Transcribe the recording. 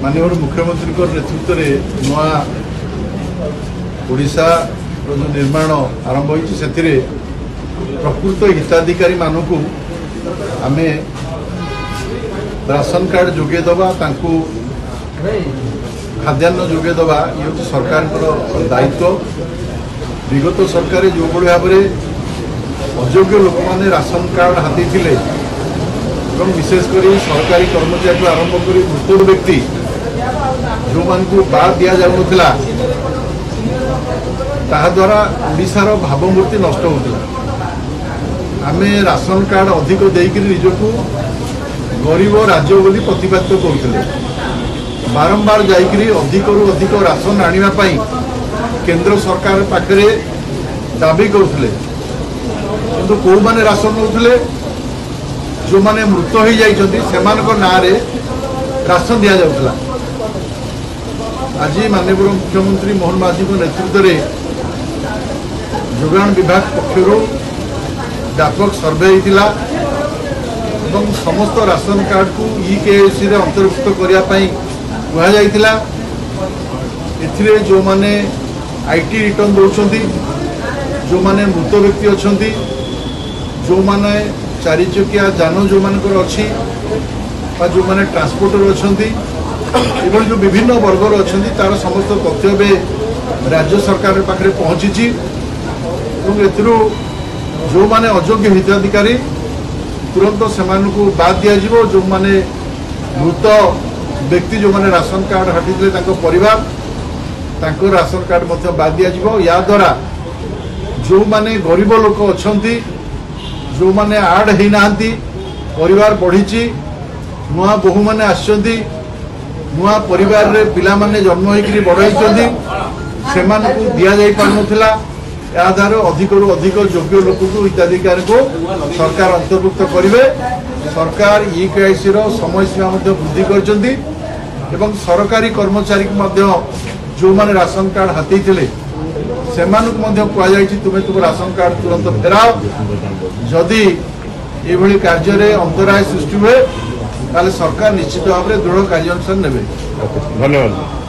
माननीय मुख्यमंत्री नेतृत्व में नुआ ओडिशा जो निर्माण आरंभ होती से प्रकृत हिताधिकारी मानू आम राशन कार्ड जोगेदवा खाद्यान्न जोगेदवा ये हूँ सरकार दायित्व। विगत सरकार जो भाव में अयोग्य लोक मैंने राशन कार्ड हाथी थे विशेषकर सरकारी कर्मचारी आरंभ कर मृत व्यक्ति जो मान को बाद दि जाऊला द्वारा ओडिशार भावमूर्ति नष्ट होता। आम राशन कार्ड अधिक देकर निजक गरीब राज्य बोली प्रतिपादित करुले बारंबार जाकरी अधिक राशन आने केंद्र सरकार पाखे दाबी करुले किंतु कौ माने राशन नौले जो माने मृत हो जाती ना राशन दि जाऊला। आज माननीय मुख्यमंत्री मोहन माझी नेतृत्व में जोगाण विभाग पक्षर व्यापक सर्वे होता समस्त राशन कार्ड को EKYC अंतर्भुक्त करने कहुला। जो माने IT रिटर्न दौरान जो माने मृत व्यक्ति अच्छा जो माने चारि चकिया जान जो मानकर अच्छी जो माने ट्रांसपोर्टर अच्छा एवं जो विभिन्न वर्गर अच्छा तार समस्त तथ्य राज्य सरकार पाखे पहुँची जो माने अयोग्य हिताधिकारी तुरंत से बाद दिज्व जो माने मृत व्यक्ति जो माने राशन कार्ड हटी परिवार राशन कार्ड बाद दिज्व। या द्वारा जो माने गरीब लोक अच्छा जो माने आड होना परिवार बढ़ी नुआ बोहू मैंने आसछंती नुआ परिवार रे पिला माने जन्म होकर बड़ाई से दि जाई पारुनथिला। यादार अधिक अधिक योग्य लोक को हिताधिकारी को सरकार अंतर्भुक्त करेंगे। सरकार EKYC समय सीमा वृद्धि करछंती एवं सरकारी कर्मचारी जो माने राशन कार्ड हाथी थे से कहुई तुम्हें तुम राशन कार्ड तुरंत फेराओ। जदि ये कार्य अंतराय सृष्टि हुए ताले सरकार निश्चित भाव में दृढ़ कार्यानुष्ठान नेबे। धन्यवाद।